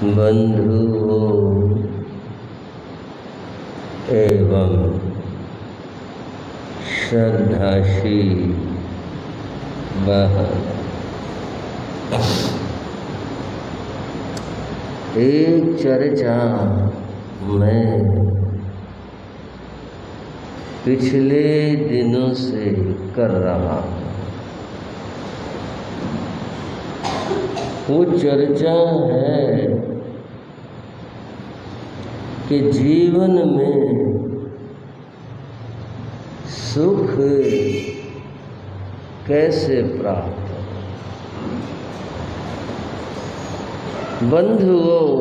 बंधुओं एवं श्रद्धाशील बहन, एक चर्चा मैं पिछले दिनों से कर रहा हूँ। वो चर्चा है कि जीवन में सुख कैसे प्राप्त हो। बंधुओं,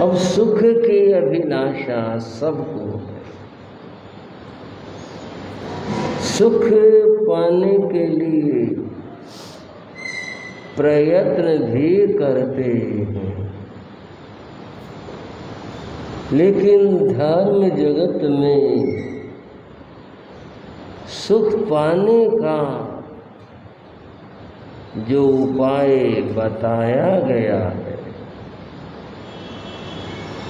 अब सुख की अभिलाषा सबको है। सुख पाने के लिए प्रयत्न भी करते हैं, लेकिन धर्म जगत में सुख पाने का जो उपाय बताया गया है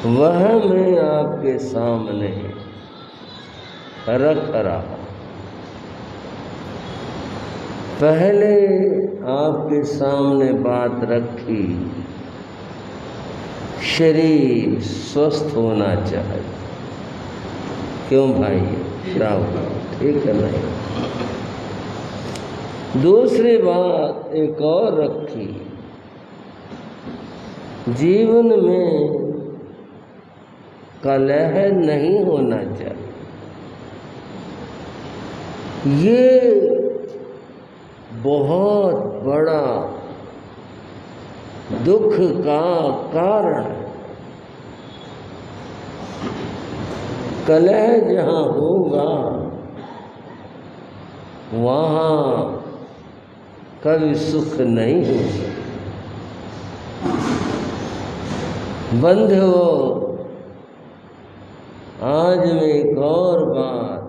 वह मैं आपके सामने रख रहा। पहले आपके सामने बात रखी, शरीर स्वस्थ होना चाहिए। क्यों भाई? राहुल ठीक है नहीं? दूसरी बात एक और रखी, जीवन में कलह नहीं होना चाहिए। ये बहुत बड़ा दुख का कारण है। कलह जहाँ होगा वहाँ कभी सुख नहीं हो सकता। बंधुओं, आज मैं एक और बात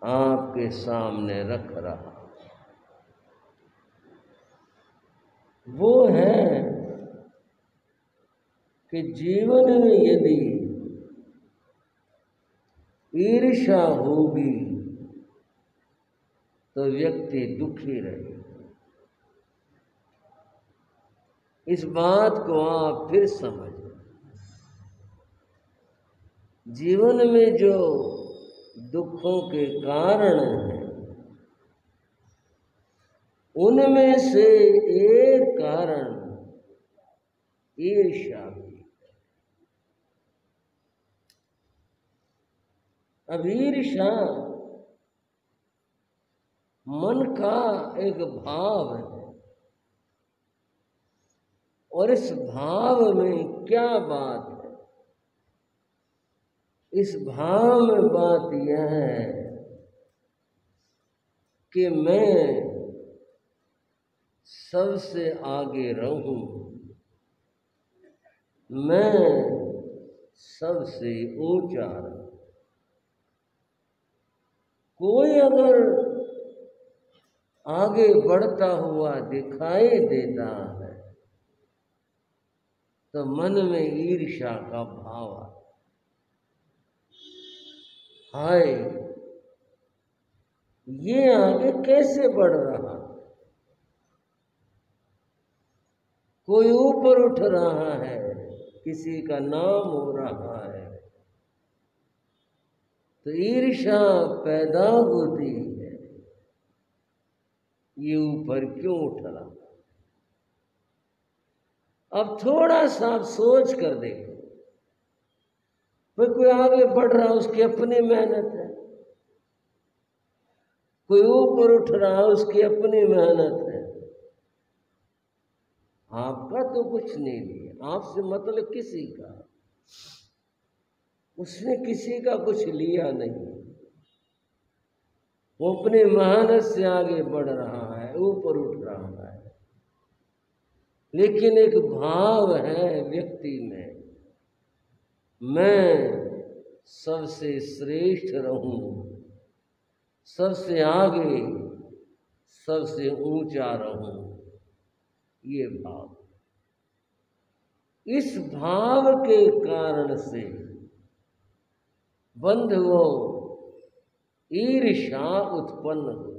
आपके सामने रख रहा। वो है कि जीवन में यदि ईर्ष्या होगी तो व्यक्ति दुखी रहेगा। इस बात को आप फिर समझ। जीवन में जो दुखों के कारण हैं उनमें से एक कारण ईर्ष्या भी। अब ईर्ष्या मन का एक भाव है, और इस भाव में क्या बात है? इस भाव में बात यह है कि मैं सबसे आगे रहूं, मैं सबसे ऊंचा रहूं। कोई अगर आगे बढ़ता हुआ दिखाई देता है तो मन में ईर्ष्या का भाव आता। हाय, ये आगे कैसे बढ़ रहा, कोई ऊपर उठ रहा है, किसी का नाम हो रहा है, तो ईर्ष्या पैदा होती है। ये ऊपर क्यों उठ रहा? अब थोड़ा सा आप सोच कर देखो, कोई आगे बढ़ रहा है, उसकी अपनी मेहनत है। कोई ऊपर उठ रहा है, उसकी अपनी मेहनत है। आपका तो कुछ नहीं लिया, आपसे मतलब किसी का, उसने किसी का कुछ लिया नहीं। वो अपनी मेहनत से आगे बढ़ रहा है, ऊपर उठ रहा है, लेकिन एक भाव है व्यक्ति में, मैं सबसे श्रेष्ठ रहूं, सबसे आगे, सबसे ऊंचा रहूं। ये भाव, इस भाव के कारण से बंधुओं ईर्ष्या उत्पन्न हो।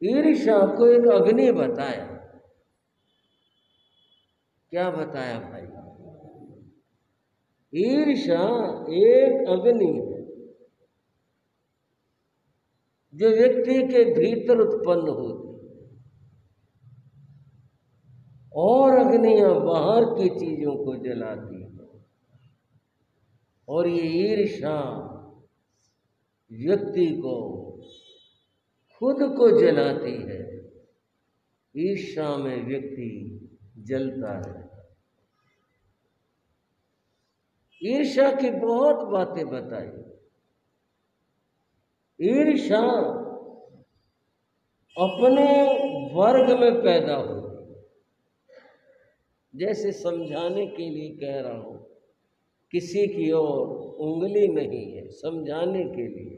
ईर्ष्या को एक अग्नि बताया। क्या बताया भाई? ईर्ष्या एक अग्नि है जो व्यक्ति के भीतर उत्पन्न होती, और अग्नियां बाहर की चीजों को जलाती है। और ये ईर्ष्या व्यक्ति को, खुद को जलाती है। ईर्ष्या में व्यक्ति जलता है। ईर्ष्या की बहुत बातें बताई। ईर्ष्या अपने वर्ग में पैदा हो, जैसे समझाने के लिए कह रहा हूं, किसी की ओर उंगली नहीं है, समझाने के लिए।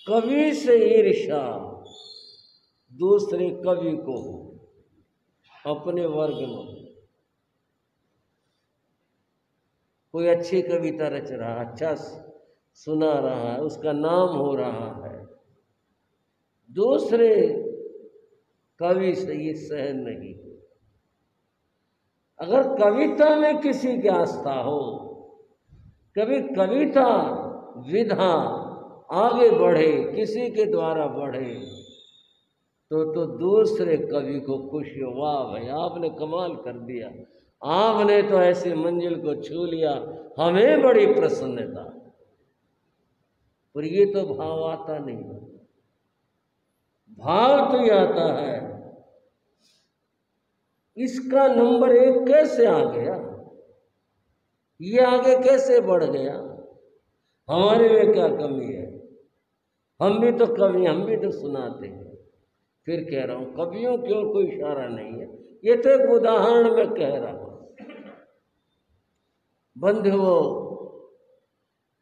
कवि से ईर्ष्या दूसरे कवि को हो, अपने वर्ग में हो। कोई अच्छी कविता रच रहा, अच्छा सुना रहा है, उसका नाम हो रहा है, दूसरे कवि से ये सहन नहीं। अगर कविता में किसी की आस्था हो, कभी कविता विधा आगे बढ़े, किसी के द्वारा बढ़े, तो दूसरे कवि को खुशी हो, वाह भाई आपने कमाल कर दिया, आपने तो ऐसी मंजिल को छू लिया, हमें बड़ी प्रसन्नता। पर ये तो भाव आता नहीं। भाव तो ये आता है, इसका नंबर 1 कैसे आ गया, ये आगे कैसे बढ़ गया, हमारे में क्या कमी है, हम भी तो कवि, हम भी तो सुनाते हैं। फिर कह रहा हूं, कवियों की ओर कोई इशारा नहीं है, ये तो एक उदाहरण में कह रहा हूं। बंधुओं,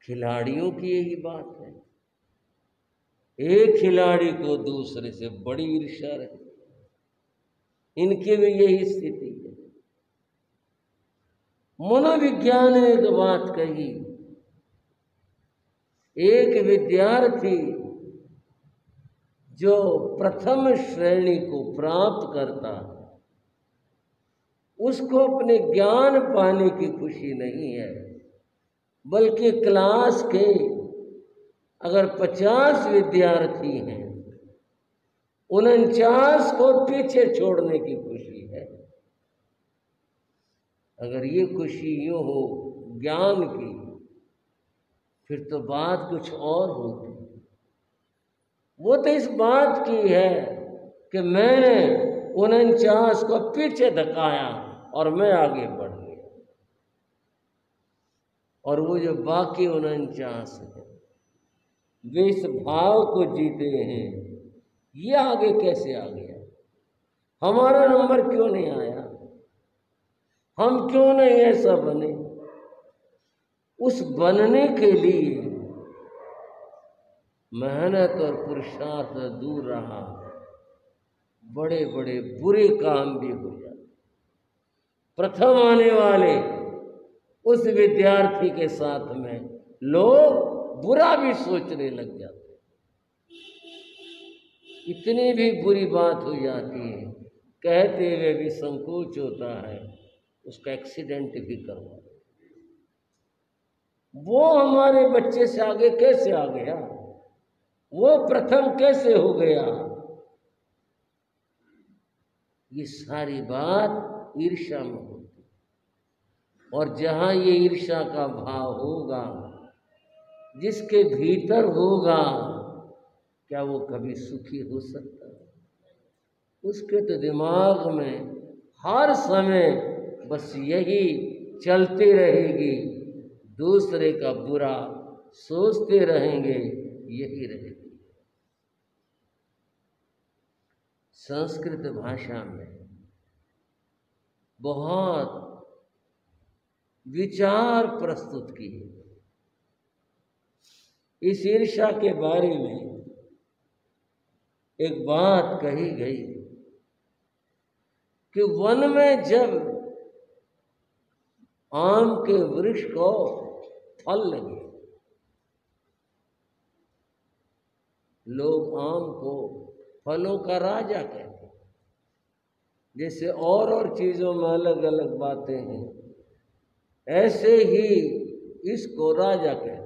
खिलाड़ियों की यही बात है। एक खिलाड़ी को दूसरे से बड़ी ईर्ष्या रहती, इनकी भी यही स्थिति है। मनोविज्ञान ने एक बात कही, एक विद्यार्थी जो प्रथम श्रेणी को प्राप्त करता है, उसको अपने ज्ञान पाने की खुशी नहीं है, बल्कि क्लास के अगर 50 विद्यार्थी हैं, 49 को पीछे छोड़ने की खुशी है। अगर ये खुशी यूं हो ज्ञान की, फिर तो बात कुछ और होती। वो तो इस बात की है कि मैंने 49 को पीछे धकाया और मैं आगे बढ़ गया, और वो जो बाकी 49 है, वे इस भाव को जीते हैं, ये आगे कैसे आ गया, हमारा नंबर क्यों नहीं आया, हम क्यों नहीं ऐसा बने। उस बनने के लिए मेहनत और पुरुषार्थ दूर रहा, बड़े बड़े बुरे काम भी हो जाते। प्रथम आने वाले उस विद्यार्थी के साथ में लोग बुरा भी सोचने लग जाते, इतनी भी बुरी बात हो जाती है, कहते हुए भी संकोच होता है, उसका एक्सीडेंट भी करवा। वो हमारे बच्चे से आगे कैसे आ गया, वो प्रथम कैसे हो गया। ये सारी बात ईर्ष्या में होती, और जहां ये ईर्ष्या का भाव होगा, जिसके भीतर होगा, क्या वो कभी सुखी हो सकता है? उसके तो दिमाग में हर समय बस यही चलती रहेगी, दूसरे का बुरा सोचते रहेंगे, यही रहेगी। संस्कृत भाषा में बहुत विचार प्रस्तुत किए इस ईर्ष्या के बारे में। एक बात कही गई कि वन में जब आम के वृक्ष को फल लगे, लोग आम को फलों का राजा कहते हैं। जैसे और चीजों में अलग अलग बातें हैं, ऐसे ही इसको राजा कहते हैं।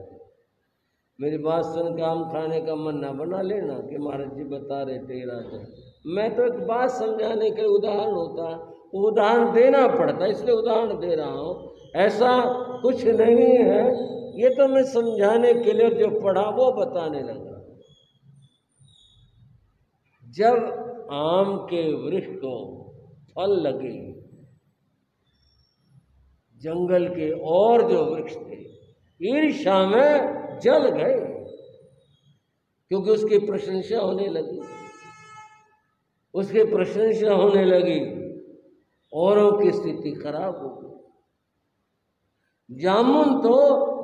मेरी बात सुन के आम खाने का मन ना बना लेना कि महाराज जी बता रहे थे राजा। मैं तो एक बात समझाने के उदाहरण होता, उदाहरण देना पड़ता, इसलिए उदाहरण दे रहा हूँ। ऐसा कुछ नहीं है, ये तो मैं समझाने के लिए जो पढ़ा वो बताने लगा। जब आम के वृक्ष को फल लगे, जंगल के और जो वृक्ष थे ईर्ष्या में जल गए, क्योंकि उसकी प्रशंसा होने लगी, उसकी प्रशंसा होने लगी, औरों की स्थिति खराब हो गई। जामुन तो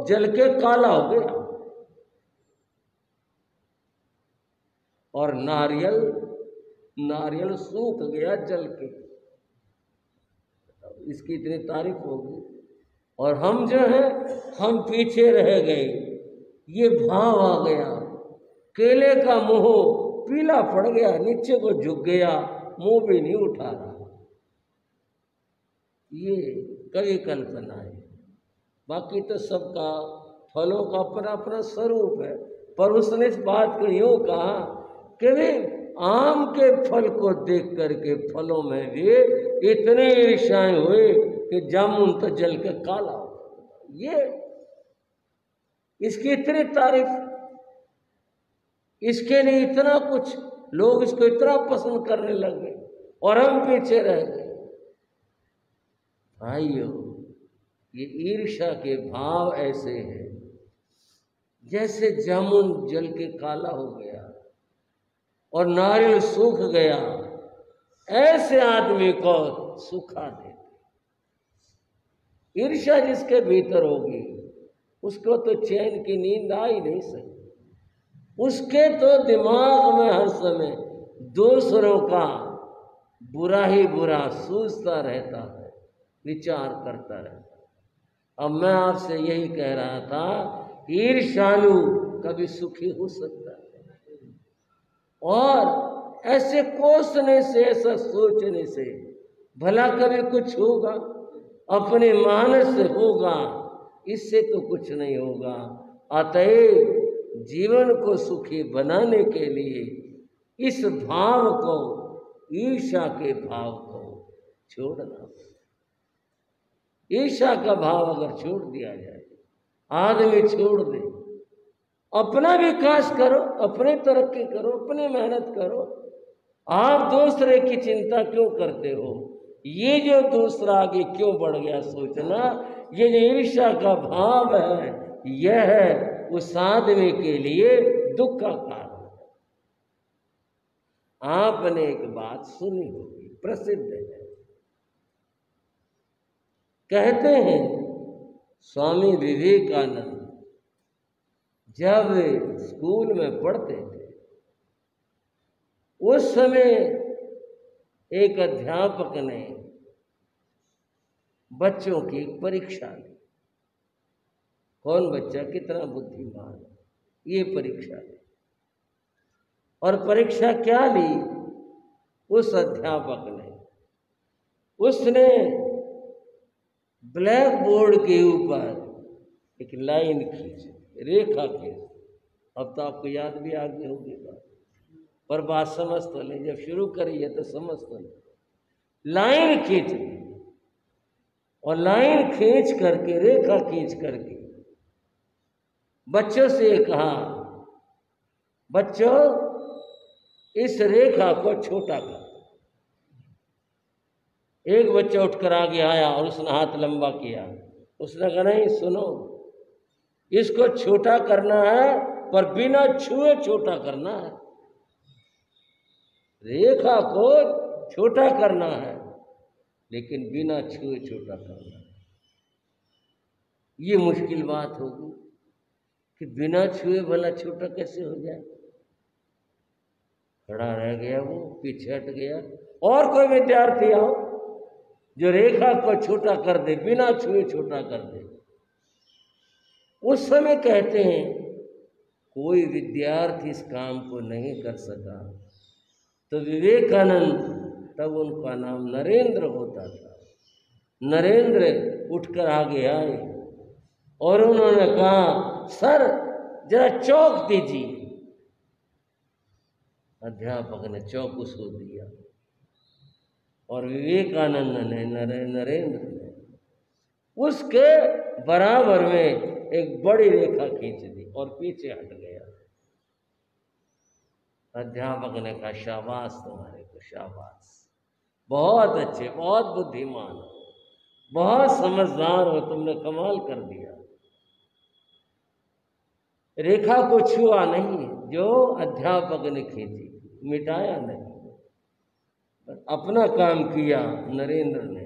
जल के काला हो गया, और नारियल सूख गया जल के। इसकी इतनी तारीफ होगी, और हम जो है हम पीछे रह गए। ये भाव आ गया, केले का मुंह पीला पड़ गया, नीचे को झुक गया, मुंह भी नहीं उठा रहा। ये कवि कल्पना है, बाकी तो सबका फलों का अपना अपना स्वरूप है। पर उसने इस बात को यूं कहा कि वे आम के फल को देख करके फलों में भी इतने ईर्ष्याएं हुए कि जामुन तो जल के काला हो। ये इसकी इतनी तारीफ, इसके लिए इतना कुछ, लोग इसको इतना पसंद करने लगे और हम पीछे रह गए। भाइयों, ये ईर्ष्या के भाव ऐसे हैं जैसे जामुन जल के काला हो गया और नारियल सूख गया, ऐसे आदमी को सुखा देते। ईर्ष्या जिसके भीतर होगी उसको तो चैन की नींद आ ही नहीं सकती। उसके तो दिमाग में हर समय दूसरों का बुरा ही बुरा सोचता रहता है, विचार करता रहता है। अब मैं आपसे यही कह रहा था, ईर्ष्यालु कभी सुखी हो सकता है, और ऐसे कोसने से, ऐसा सोचने से भला कभी कुछ होगा? अपने मानस से होगा, इससे तो कुछ नहीं होगा। अतएव जीवन को सुखी बनाने के लिए इस भाव को, ईर्ष्या के भाव को छोड़ना। ईर्ष्या का भाव अगर छोड़ दिया जाए, आदमी छोड़ दे, अपना विकास करो, अपनी तरक्की करो, अपनी मेहनत करो। आप दूसरे की चिंता क्यों करते हो? ये जो दूसरा आगे क्यों बढ़ गया सोचना, ये जो ईर्ष्या का भाव है, यह है उस आदमी के लिए दुख का कारण। आपने एक बात सुनी होगी, प्रसिद्ध है। कहते हैं स्वामी विवेकानंद जब स्कूल में पढ़ते थे, उस समय एक अध्यापक ने बच्चों की एक परीक्षा ली। कौन बच्चा कितना बुद्धिमान है, ये परीक्षा ली। और परीक्षा क्या ली? उस अध्यापक ने, उसने ब्लैक बोर्ड के ऊपर एक लाइन खींची, रेखा खींची। अब तो आपको याद भी आ गई होगी बात, पर बात समझ तो ले, जब शुरू करी है तो समझ तो ले। लाइन खींच, और लाइन खींच करके, रेखा खींच करके बच्चों से कहा, बच्चों इस रेखा को छोटा कर। एक बच्चा उठकर आगे आया और उसने हाथ लंबा किया। उसने कहा, नहीं सुनो, इसको छोटा करना है पर बिना छुए छोटा करना है। रेखा को छोटा करना है लेकिन बिना छुए छोटा करना है। ये मुश्किल बात होगी कि बिना छुए भला छोटा कैसे हो जाए? खड़ा रह गया, वो पीछे हट गया। और कोई विद्यार्थी आओ जो रेखा को छोटा कर दे, बिना छुए छोटा कर दे। उस समय कहते हैं कोई विद्यार्थी इस काम को नहीं कर सका, तो विवेकानंद, तब उनका नाम नरेंद्र होता था, नरेंद्र उठकर आगे आए और उन्होंने कहा, सर जरा चौक दीजिए। अध्यापक ने चौक उसको दिया और विवेकानंद ने, नरेंद्र ने उसके बराबर में एक बड़ी रेखा खींच दी और पीछे हट गया। अध्यापक ने कहा, शाबाश तुम्हारे को, शाबाश, बहुत अच्छे, बहुत बुद्धिमान हो, बहुत समझदार हो, तुमने कमाल कर दिया। रेखा को छुआ नहीं जो अध्यापक ने खींची, मिटाया नहीं, अपना काम किया। नरेंद्र ने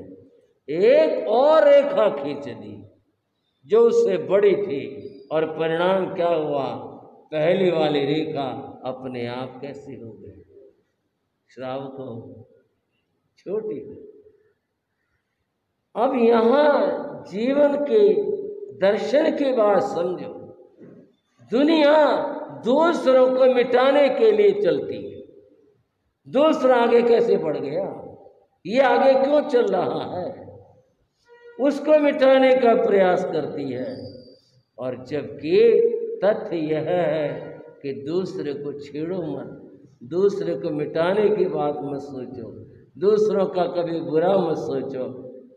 एक और रेखा खींच दी जो उससे बड़ी थी, और परिणाम क्या हुआ? पहली वाली रेखा अपने आप कैसी हो गई? श्राव को छोटी। अब यहाँ जीवन के दर्शन की बात समझो। दुनिया दूसरों को मिटाने के लिए चलती है। दूसरा आगे कैसे बढ़ गया, ये आगे क्यों चल रहा है, उसको मिटाने का प्रयास करती है। और जबकि तथ्य यह है कि दूसरे को छेड़ो मत, दूसरे को मिटाने की बात मत सोचो, दूसरों का कभी बुरा मत सोचो,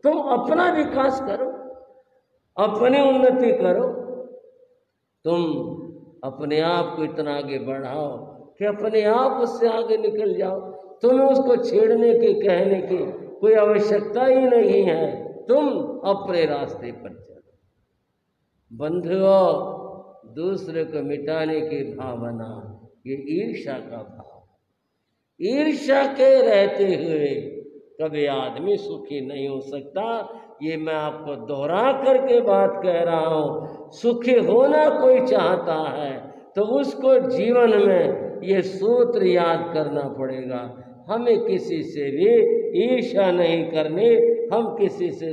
तुम अपना विकास करो, अपनी उन्नति करो। तुम अपने आप को इतना आगे बढ़ाओ कि अपने आप उससे आगे निकल जाओ। तुम्हें उसको छेड़ने की, कहने की कोई आवश्यकता ही नहीं है। तुम अपने रास्ते पर चलो। बंधुओं, दूसरे को मिटाने की भावना ये ईर्ष्या का भाव। ईर्ष्या के रहते हुए कभी आदमी सुखी नहीं हो सकता। ये मैं आपको दोहरा करके बात कह रहा हूँ। सुखी होना कोई चाहता है तो उसको जीवन में ये सूत्र याद करना पड़ेगा। हमें किसी से भी ईर्ष्या नहीं करनी, हम किसी से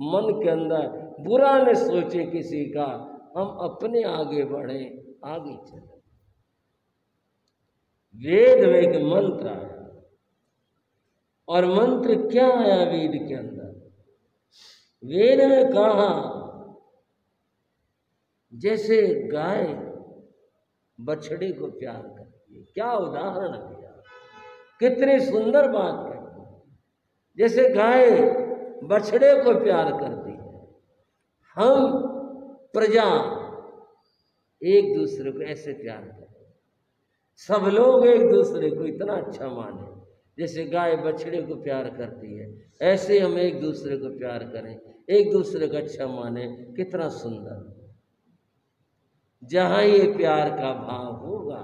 मन के अंदर बुरा न सोचे किसी का, हम अपने आगे बढ़े, आगे चले। वेद में एक मंत्र आया, और मंत्र क्या आया वेद के अंदर? वेद में कहा जैसे गाय बछड़े को प्यार करती है। क्या उदाहरण दिया, कितनी सुंदर बात कही। जैसे गाय बछड़े को प्यार करती है, हम प्रजा एक दूसरे को ऐसे प्यार करें। सब लोग एक दूसरे को इतना अच्छा माने, जैसे गाय बछड़े को प्यार करती है, ऐसे हम एक दूसरे को प्यार करें, एक दूसरे को अच्छा माने। कितना सुंदर। जहाँ ये प्यार का भाव होगा,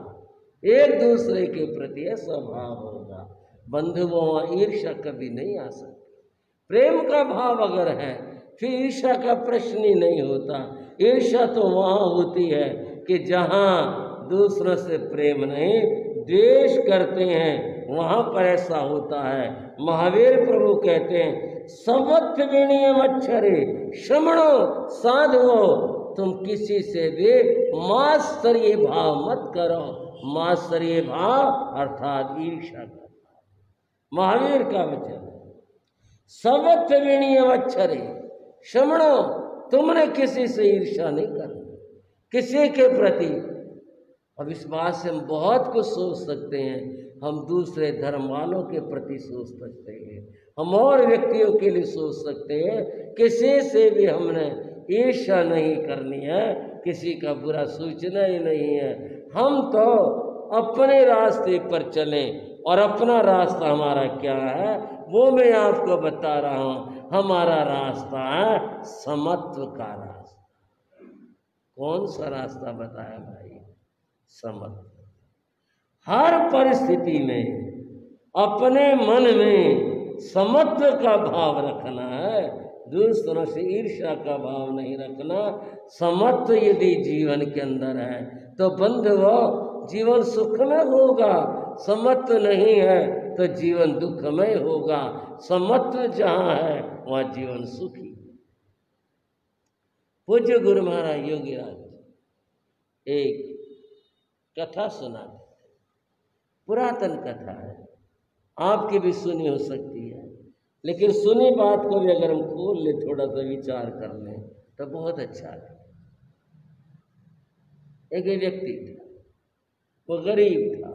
एक दूसरे के प्रति ऐसा भाव होगा, बंधुओं ईर्ष्या कभी नहीं आ सकती। प्रेम का भाव अगर है फिर ईर्ष्या का प्रश्न ही नहीं होता। ईर्ष्या तो वहाँ होती है कि जहाँ दूसरों से प्रेम नहीं, द्वेष करते हैं, वहाँ पर ऐसा होता है। महावीर प्रभु कहते हैं, समत्व विनय मच्छरे श्रमणो साधुओ। तुम किसी से भी मात्सर्य भाव मत करो। मात्सर्य भाव अर्थात ईर्ष्या का भाव। महावीर का वचन है, समत्व विनय मच्छरे श्रमणो। तुमने किसी से ईर्ष्या नहीं करनी किसी के प्रति। अब इस बात से हम बहुत कुछ सोच सकते हैं। हम दूसरे धर्म वालों के प्रति सोच सकते हैं, हम और व्यक्तियों के लिए सोच सकते हैं। किसी से भी हमने ईर्ष्या नहीं करनी है, किसी का बुरा सोचना ही नहीं है। हम तो अपने रास्ते पर चलें, और अपना रास्ता हमारा क्या है वो मैं आपको बता रहा हूँ। हमारा रास्ता है समत्व का रास्ता। कौन सा रास्ता बताया भाई? समत्व। हर परिस्थिति में अपने मन में समत्व का भाव रखना है, दूसरों से ईर्ष्या का भाव नहीं रखना। समत्व यदि जीवन के अंदर है तो बंधुओं जीवन सुख में होगा, समत्व नहीं है तो जीवन दुखमय होगा। समत्व जहाँ है वहाँ जीवन सुखी। पूज्य गुरु महाराज योगीराज एक कथा सुनाते, पुरातन कथा है, आपकी भी सुनी हो सकती है, लेकिन सुनी बात को भी अगर हम खोल ले, थोड़ा सा विचार कर लें तो बहुत अच्छा है। एक व्यक्ति था, वो गरीब था,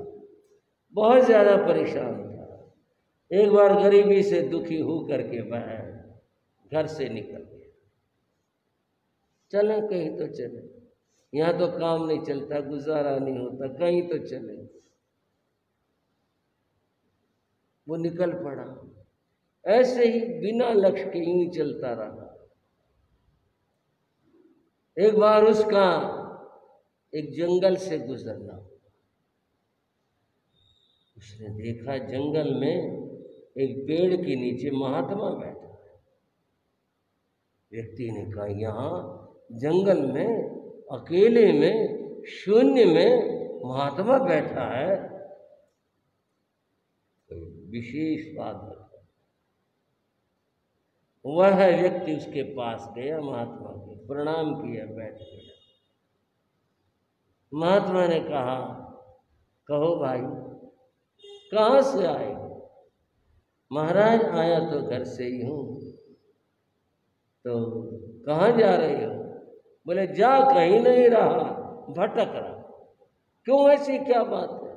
बहुत ज़्यादा परेशान था। एक बार गरीबी से दुखी हो करके वह घर से निकल गया। चले कहीं तो चले, यहाँ तो काम नहीं चलता, गुजारा नहीं होता, कहीं तो चले। वो निकल पड़ा, ऐसे ही बिना लक्ष्य के यूं ही चलता रहा। एक बार उसका एक जंगल से गुजरना, उसने देखा जंगल में एक पेड़ के नीचे महात्मा बैठा है। व्यक्ति ने कहा, यहाँ जंगल में अकेले में शून्य में महात्मा बैठा है, विशेष बात है। वह व्यक्ति उसके पास गया, महात्मा के प्रणाम किया, बैठ गया। महात्मा ने कहा, कहो भाई कहाँ से आए? महाराज आया तो घर से ही हूँ। तो कहाँ जा रहे हो? बोले जा कहीं नहीं रहा, भटक रहा। क्यों, ऐसी क्या बात है?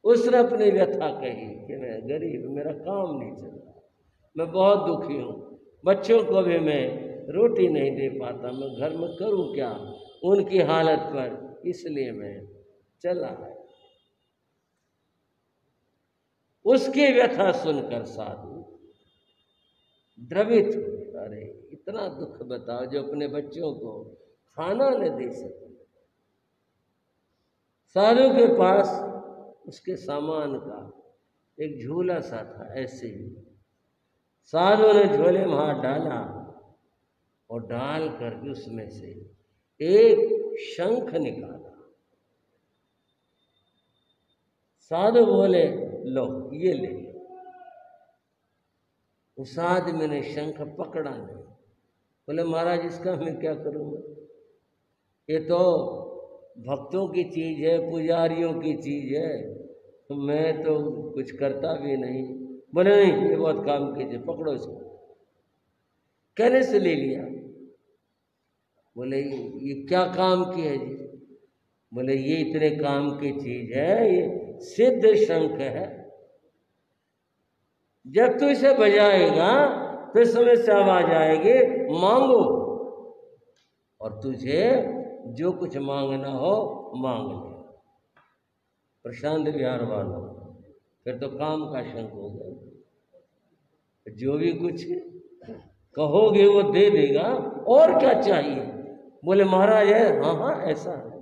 उसने अपनी व्यथा कही कि मैं गरीब, मेरा काम नहीं चल रहा, मैं बहुत दुखी हूँ, बच्चों को भी मैं रोटी नहीं दे पाता, मैं घर में करूँ क्या उनकी हालत पर, इसलिए मैं चला है। उसकी व्यथा सुनकर साधु द्रवित हुए। अरे इतना दुख बताओ जो अपने बच्चों को खाना न दे सके। साधु के पास उसके सामान का एक झोला सा था। ऐसे ही साधु ने झोले में हाथ डाला और डाल करके उसमें से एक शंख निकाला। साधु बोले, लो ये ले। उस आदमी ने शंख पकड़ा नहीं। बोले महाराज इसका मैं क्या करूँगा, ये तो भक्तों की चीज़ है, पुजारियों की चीज़ है, तो मैं तो कुछ करता भी नहीं। बोले नहीं, ये बहुत काम कीजिए, पकड़ो इसको। कहने से ले लिया। बोले ये क्या काम की है जी? बोले ये इतने काम की चीज़ है, ये सिद्ध शंख है, जब तू इसे बजाएगा तो समय से आवाज आएगी, मांगो और तुझे जो कुछ मांगना हो मांग ले। प्रशांत विहार वाला, फिर तो काम का शंख हो गया, जो भी कुछ कहोगे वो दे देगा, और क्या चाहिए? बोले महाराज है, हाँ हाँ ऐसा है,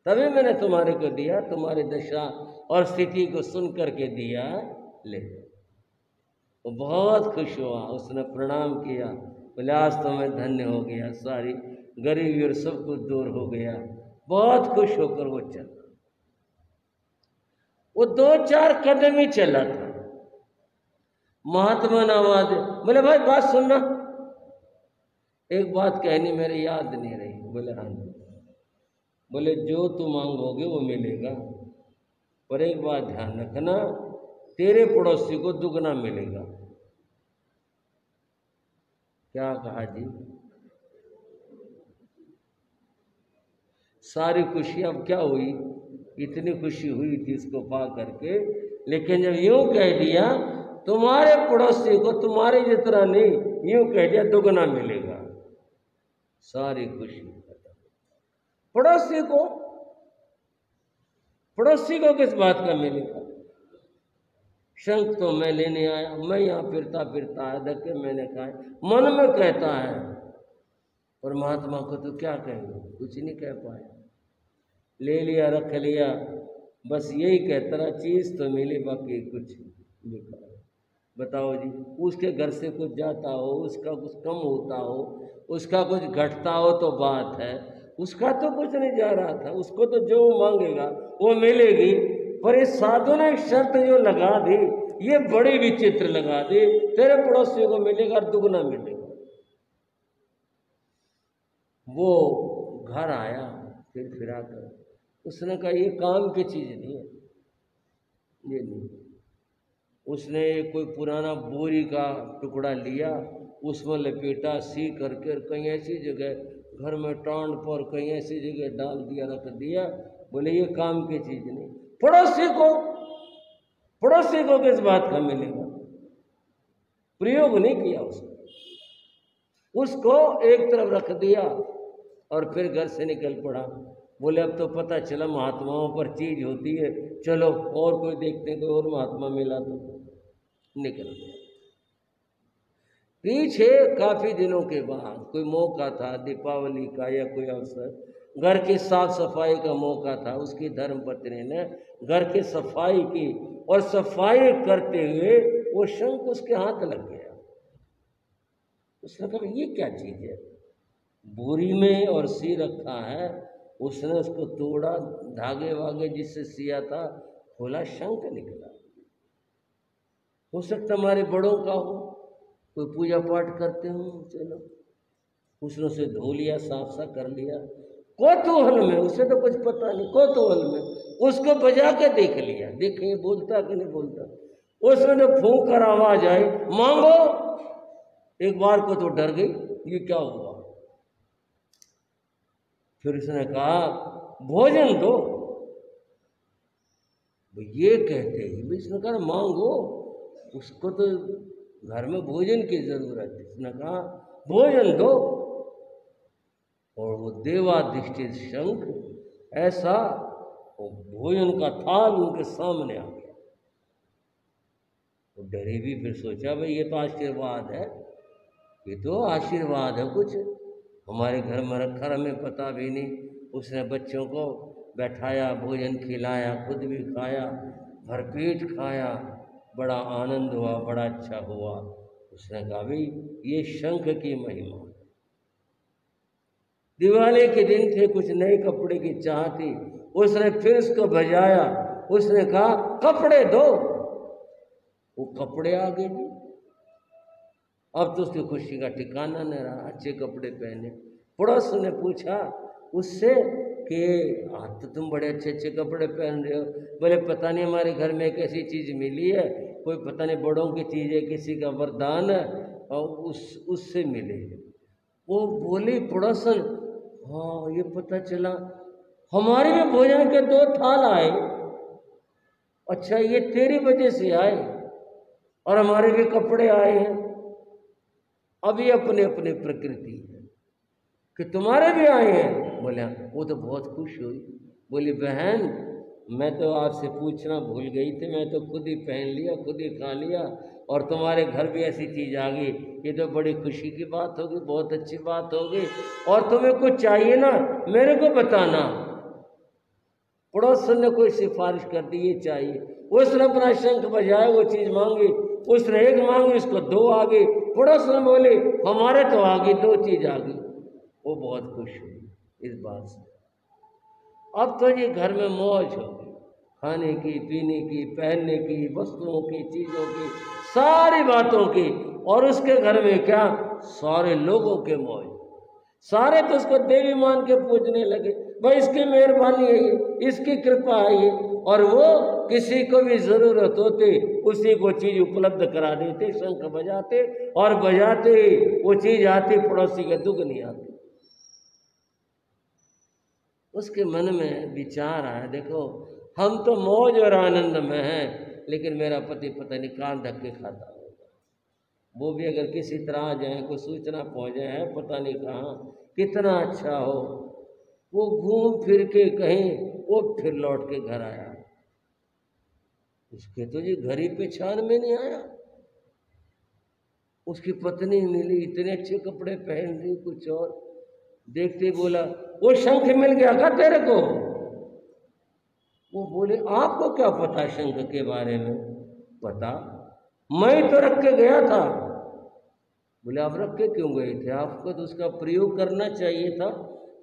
तभी मैंने तुम्हारे को दिया, तुम्हारी दशा और स्थिति को सुन करके दिया, ले। वो बहुत खुश हुआ, उसने प्रणाम किया। बोले आज तो मैं धन्य हो गया, सारी गरीबी और सब कुछ दूर हो गया। बहुत खुश होकर वो चला। वो 2-4 कदम ही चला था, महात्मा ने आवाज, बोले भाई बात सुनना, एक बात कहनी मेरे याद नहीं रही। बोले हाँ। बोले जो तू मांगोगे वो मिलेगा, पर एक बात ध्यान रखना, तेरे पड़ोसी को दुगना मिलेगा। क्या कहा जी? सारी खुशी अब क्या हुई, इतनी खुशी हुई थी इसको पा करके, लेकिन जब यूं कह दिया तुम्हारे पड़ोसी को तुम्हारे जितना नहीं, यूं कह दिया दुगना मिलेगा, सारी खुशी खत्म। पड़ोसी को किस बात का मिलेगा? शंख तो मैं लेने आया, मैं यहाँ फिरता फिरता आया, धक्के मैंने खाए, मन में कहता है, और महात्मा को तो क्या कहेंगे, कुछ नहीं कह पाया। ले लिया, रख लिया, बस यही कहता रहा, चीज़ तो मिली, बाकी कुछ बेकार। बताओ जी, उसके घर से कुछ जाता हो, उसका कुछ कम होता हो, उसका कुछ घटता हो तो बात है, उसका तो कुछ नहीं जा रहा था, उसको तो जो मांगेगा वो मिलेगी। पर इस साधु ने शर्त जो लगा दी, ये बड़ी विचित्र लगा दी, तेरे पड़ोसी को मिलेगा दुगना मिलेगा। वो घर आया, फिर आकर उसने कहा ये काम की चीज नहीं है, ये नहीं। उसने कोई पुराना बोरी का टुकड़ा लिया, उसमें लपेटा, सी करके कहीं ऐसी जगह घर में टांड पर कहीं ऐसी जगह डाल दिया, रख दिया। बोले ये काम की चीज नहीं। पड़ोसी को किस बात का मिलेगा? प्रयोग नहीं किया उसको एक तरफ रख दिया और फिर घर से निकल पड़ा। बोले अब तो पता चला महात्माओं पर चीज होती है, चलो और कोई देखते हैं, कोई और महात्मा मिला तो निकल गया। पीछे काफी दिनों के बाद कोई मौका था, दीपावली का या कोई अवसर, घर की साफ सफाई का मौका था। उसकी धर्मपत्नी ने घर की सफाई की और सफाई करते हुए वो शंख उसके हाथ लग गया। उसने कहा ये क्या चीज है? बोरी में और सी रखा है। उसने उसको तोड़ा, धागे वागे जिससे सिया था खोला, शंख निकला। हो सकता हमारे बड़ों का हो, कोई पूजा पाठ करते हो, चलो उसने उसे धो लिया, साफ सा कर लिया। कौतूहल में, उसे तो कुछ पता नहीं, कौतूहल में उसको बजा के देख लिया, देखे बोलता कि नहीं बोलता। उसने जब फूंक कर आवाज आई मांगो, एक बार को तो डर गई, ये क्या हुआ। फिर उसने कहा भोजन दो। ये कहते ही इसने कहा मांगो, उसको तो घर में भोजन की जरूरत है। उसने कहा भोजन दो, और वो देवाधिष्ठित शंख ऐसा वो भोजन का थाल उनके सामने आ गया। वो डरे भी, फिर सोचा भाई ये तो आशीर्वाद है, ये तो आशीर्वाद है, कुछ हमारे घर में रखा, हमें पता भी नहीं। उसने बच्चों को बैठाया, भोजन खिलाया, खुद भी खाया, भरपेट खाया, बड़ा आनंद हुआ, बड़ा अच्छा हुआ। उसने कहा भाई ये शंख की महिमा। दिवाली के दिन थे, कुछ नए कपड़े की चाह थी। उसने फिर उसको बजाया, उसने कहा कपड़े दो। वो कपड़े आ गए जी। अब तो उसकी खुशी का ठिकाना न रहा, अच्छे कपड़े पहने। पड़ोस ने पूछा उससे कि तो तुम बड़े अच्छे अच्छे कपड़े पहन रहे हो। बोले पता नहीं हमारे घर में एक ऐसी चीज़ मिली है, कोई पता नहीं बड़ों की चीज़ है, किसी का वरदान है, और उससे मिले। वो बोली पड़ोसन, हाँ ये पता चला हमारे भी भोजन के 2 थाल आए। अच्छा ये तेरी वजह से आए, और हमारे भी कपड़े आए हैं। अभी अपने अपने प्रकृति है कि तुम्हारे भी आए हैं। बोले वो तो बहुत खुश हुई। बोली बहन मैं तो आपसे पूछना भूल गई थी, मैं तो खुद ही पहन लिया, खुद ही खा लिया, और तुम्हारे घर भी ऐसी चीज़ आ गई, ये तो बड़ी खुशी की बात होगी, बहुत अच्छी बात होगी। और तुम्हें कुछ चाहिए ना, मेरे को बताना। पड़ोसन ने कोई सिफारिश कर दी ये चाहिए, उसने अपना शंख बजाया, वो चीज़ मांगी, उसने 1 मांगी, उसको 2 आ गई। पड़ोसन बोले हमारे तो आ गई, 2 चीज़ आ गई। वो बहुत खुश हुई इस बात से। अब तो ये घर में मौज होगी, खाने की, पीने की, पहनने की, वस्तुओं की, चीज़ों की, सारी बातों की। और उसके घर में क्या, सारे लोगों के मौज। सारे तो उसको देवी मान के पूजने लगे, भाई इसकी मेहरबानी है ये, इसकी कृपा है ये। और वो किसी को भी जरूरत होती उसी को चीज उपलब्ध करा देते, शंख बजाते, और बजाते ही वो चीज आती, पड़ोसी के दुगनी आती। उसके मन में विचार आया, देखो हम तो मौज और आनंद में हैं, लेकिन मेरा पति पता नहीं कान धक्के खाता होगा। वो भी अगर किसी तरह आ जाए, कोई सूचना पहुंच जाए, पता नहीं कहाँ, कितना अच्छा हो, वो घूम फिर के कहीं वो फिर लौट के घर आया। उसके तो जी घर ही पहचान में नहीं आया। उसकी पत्नी मिली, इतने अच्छे कपड़े पहन रही, कुछ और देखते ही बोला वो शंख मिल गया क्या तेरे को? वो बोले आपको क्या पता शंख के बारे में? पता, मैं तो रख के गया था। बोले आप रख के क्यों गए थे? आपको तो उसका प्रयोग करना चाहिए था,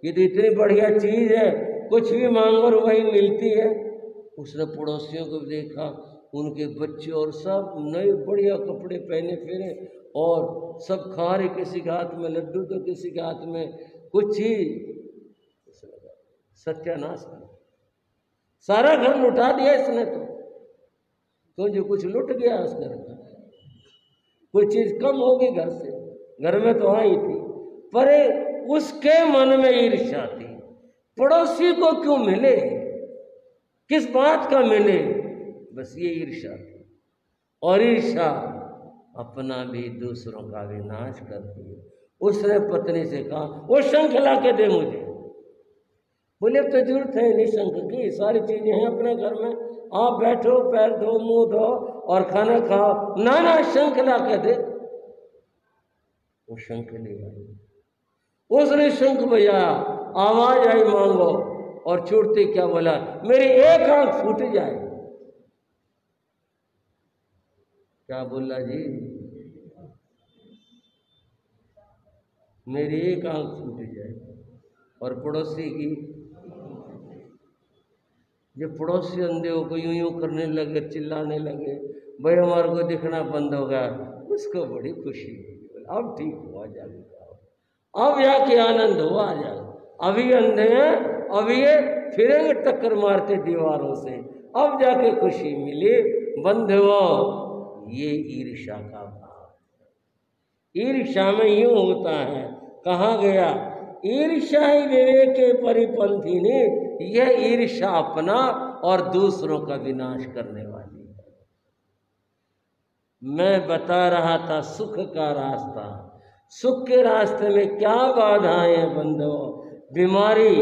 ये तो इतनी बढ़िया चीज है, कुछ भी मांगो और वही मिलती है। उसने पड़ोसियों को देखा, उनके बच्चे और सब नए बढ़िया कपड़े पहने फिरे और सब खा रहे, किसी के हाथ में लड्डू तो किसी के हाथ में कुछ ही। सत्यानाश कर, सारा घर लुटा दिया इसने। तो जो कुछ लुट गया उस घर का, कोई चीज कम होगी घर से, घर में तो आई थी, पर उसके मन में ईर्ष्या थी। पड़ोसी को क्यों मिले, किस बात का मिले, बस ये ईर्ष्या थी। और ईर्ष्या अपना भी दूसरों का भी नाश करती है। उसने पत्नी से कहा, वो शंख ला के दे मुझे। बोले अब तो जरूरत है नहीं शंख की, सारी चीजें हैं अपने घर में, आप बैठो, पैर धो, मुंह धो और खाना खाओ। ना ना, शंख ला के दे। वो शंख ले आई, उसने शंख बजाया, आवाज आई मांगो, और छूटते क्या बोला, मेरी एक आंख फूट जाए। क्या बोला जी, मेरी एक आंख फूट जाए। और पड़ोसी की, जब पड़ोसी अंधे हो को यूं यूं करने लगे, चिल्लाने लगे, भाई हमारे को दिखना बंद हो गया, उसको बड़ी खुशी हुई। अब ठीक हुआ, जाके अब यहाँ के आनंद हुआ, आ जाए। अभी अंधे हैं, अभी ये फिरेंगे टक्कर मारते दीवारों से, अब जाके खुशी मिली। बंधुओं, ये ईर्ष्या का भाव। ईर्ष्या में यूं होता है, कहा गया, ईर्ष्या ही विवेक के परिपंथी ने, यह ईर्ष्या अपना और दूसरों का विनाश करने वाली है। मैं बता रहा था सुख का रास्ता, सुख के रास्ते में क्या बाधाएं हैं बंधुओं। बीमारी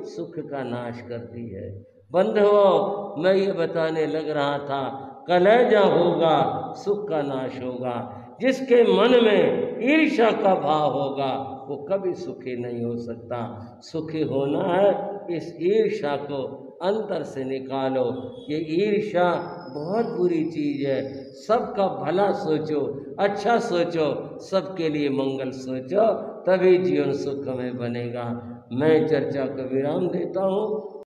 सुख का नाश करती है बंधुओं। मैं ये बताने लग रहा था, कलेजा होगा सुख का नाश होगा। जिसके मन में ईर्ष्या का भाव होगा वो कभी सुखी नहीं हो सकता। सुखी होना है, इस ईर्ष्या को अंतर से निकालो। ये ईर्ष्या बहुत बुरी चीज है। सबका भला सोचो, अच्छा सोचो, सबके लिए मंगल सोचो, तभी जीवन सुख में बनेगा। मैं चर्चा को विराम देता हूँ।